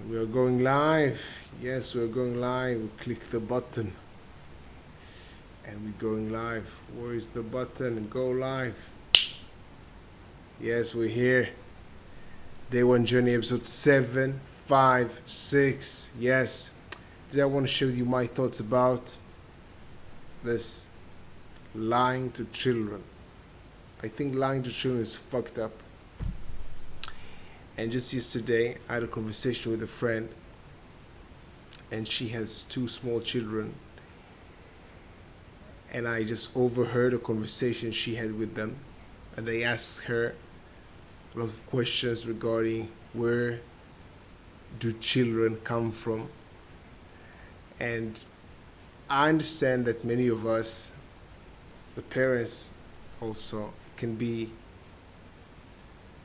We are going live. Yes, we're going live. We click the button and we're going live. Where is the button? Go live. Yes, we're here. Day One Journey, episode 756. Yes. Today I want to share with you my thoughts about this lying to children. I think lying to children is fucked up. And just yesterday, I had a conversation with a friend, and she has two small children. And I just overheard a conversation she had with them. And they asked her a lot of questions regarding where do children come from. And I understand that many of us, the parents also, can be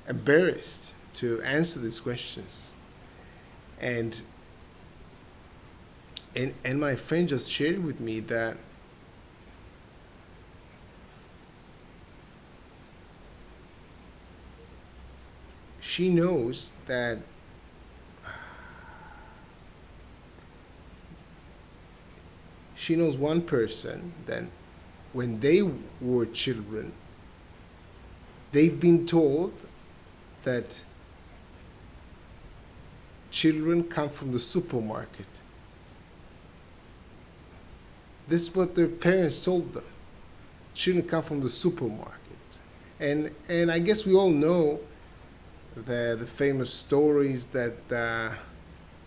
embarrassed to answer these questions. And my friend just shared with me that she knows that she knows one person that when they were children, they've been told that children come from the supermarket. This is what their parents told them. Children come from the supermarket. And I guess we all know the famous stories that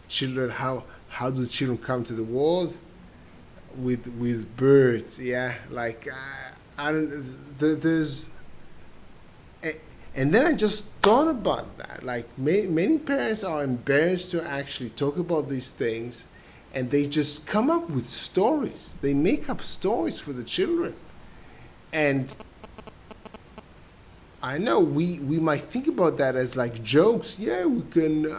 children, how do children come to the world? With birds, yeah. Like, I don't, there's, and then I just thought about that. Like, many parents are embarrassed to actually talk about these things, and they just come up with stories. They make up stories for the children. And I know we might think about that as like jokes. Yeah, we can.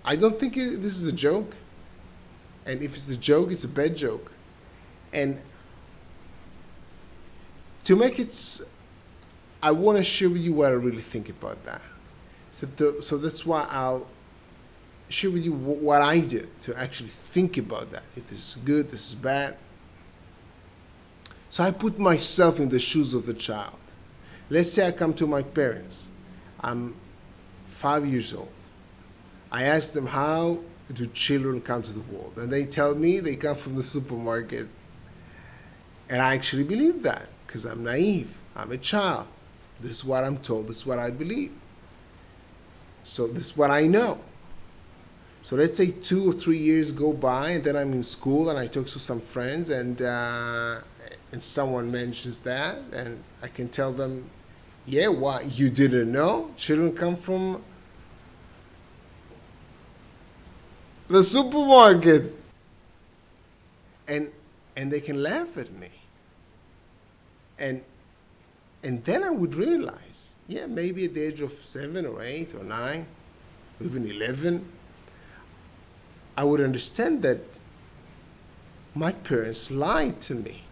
I don't think this is a joke. And if it's a joke, it's a bad joke. And to make it, I want to share with you what I really think about that. So that's why I'll share with you what I did to actually think about that. If this is good, this is bad. So I put myself in the shoes of the child. Let's say I come to my parents. I'm 5 years old. I ask them, how do children come to the world? And they tell me they come from the supermarket. And I actually believe that because I'm naive. I'm a child. This is what I'm told. This is what I believe. So this is what I know. So let's say 2 or 3 years go by, and then I'm in school and I talk to some friends, and someone mentions that, and I can tell them, yeah, what, you didn't know? Children come from the supermarket. And they can laugh at me. And then I would realize, yeah, maybe at the age of 7 or 8 or 9, or even 11, I would understand that my parents lied to me.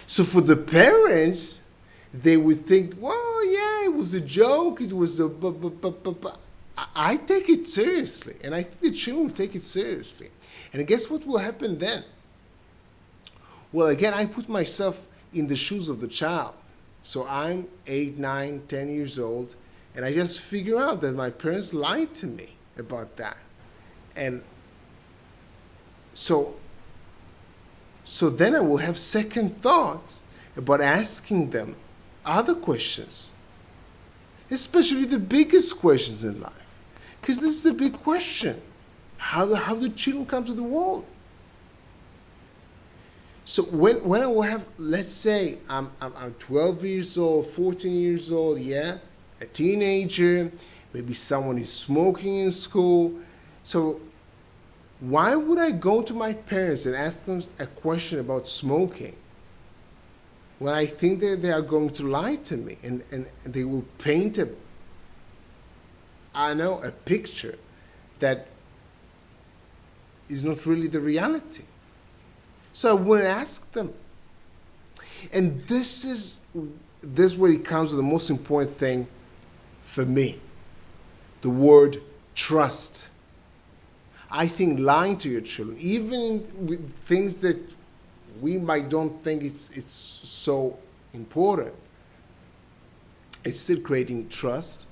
So for the parents, they would think, well, yeah, it was a joke, it was a... I take it seriously, and I think the children will take it seriously. And guess what will happen then? Well, again, I put myself in the shoes of the child. So I'm 8, 9, 10 years old, and I just figure out that my parents lied to me about that. And so then I will have second thoughts about asking them other questions, especially the biggest questions in life. Because this is a big question. How do children come to the world? So when I will have, let's say I'm 12 years old, 14 years old, yeah, a teenager, maybe someone is smoking in school. So why would I go to my parents and ask them a question about smoking when I think that they are going to lie to me and they will paint a picture that is not really the reality. So I wouldn't ask them. And this is where it comes to the most important thing for me. The word trust. I think lying to your children, even with things that we might don't think it's so important, it's still creating trust,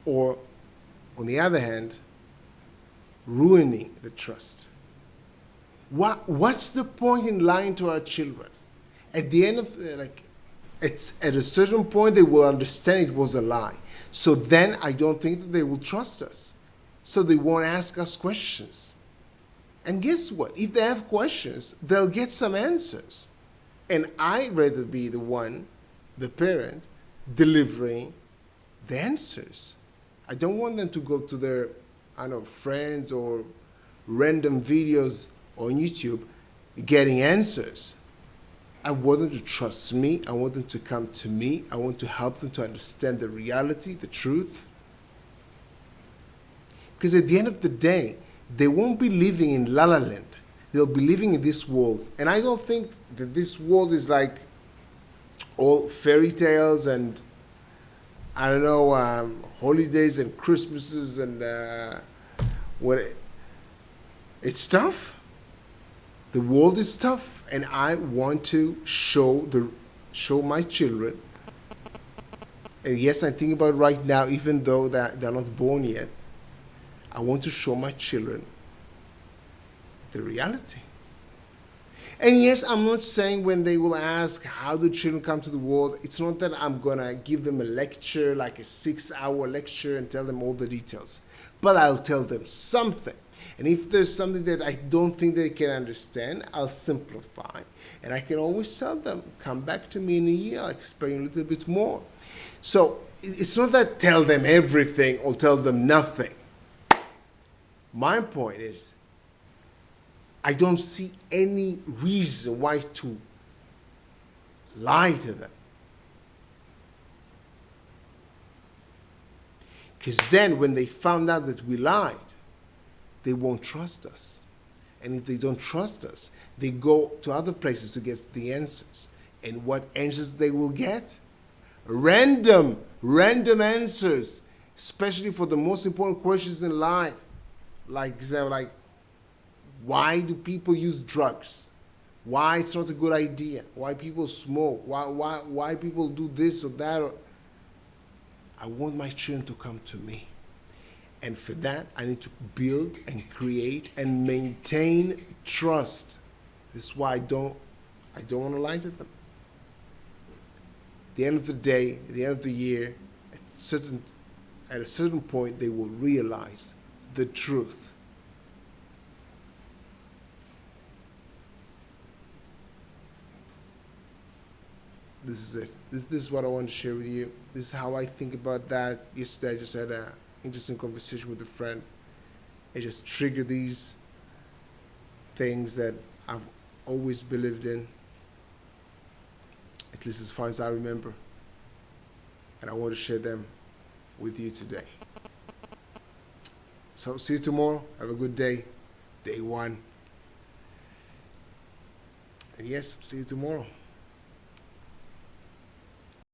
or on the other hand, ruining the trust. What's the point in lying to our children? At the end of it's at a certain point they will understand it was a lie. So then I don't think that they will trust us. So they won't ask us questions. And guess what? If they have questions, they'll get some answers. And I'd rather be the one, the parent, delivering the answers. I don't want them to go to their, friends or random videos on YouTube getting answers. I want them to trust me. I want them to come to me. I want to help them to understand the reality, the truth. Because at the end of the day, they won't be living in La La Land. They'll be living in this world. And I don't think that this world is like all fairy tales and, holidays and Christmases and it's tough. The world is tough. And I want to show my children. And yes, I think about it right now, even though they're not born yet. I want to show my children the reality. And yes, I'm not saying when they will ask how do children come to the world, it's not that I'm going to give them a lecture, like a 6-hour lecture, and tell them all the details. But I'll tell them something. And if there's something that I don't think they can understand, I'll simplify. And I can always tell them, come back to me in a year, I'll explain a little bit more. So it's not that tell them everything or tell them nothing. My point is, I don't see any reason why to lie to them. Because then when they found out that we lied, they won't trust us. And if they don't trust us, they go to other places to get the answers. And what answers they will get? Random answers, especially for the most important questions in life. Like why do people use drugs? Why it's not a good idea? Why people smoke? Why people do this or that? I want my children to come to me. And for that, I need to build and create and maintain trust. This is why I don't want to lie to them. At the end of the day, at the end of the year, at a certain point, they will realize the truth. This is it. This is what I want to share with you. This is how I think about that. Yesterday, I just had an interesting conversation with a friend. I just triggered these things that I've always believed in, at least as far as I remember. And I want to share them with you today. So see you tomorrow. Have a good day. Day 1. And yes, see you tomorrow.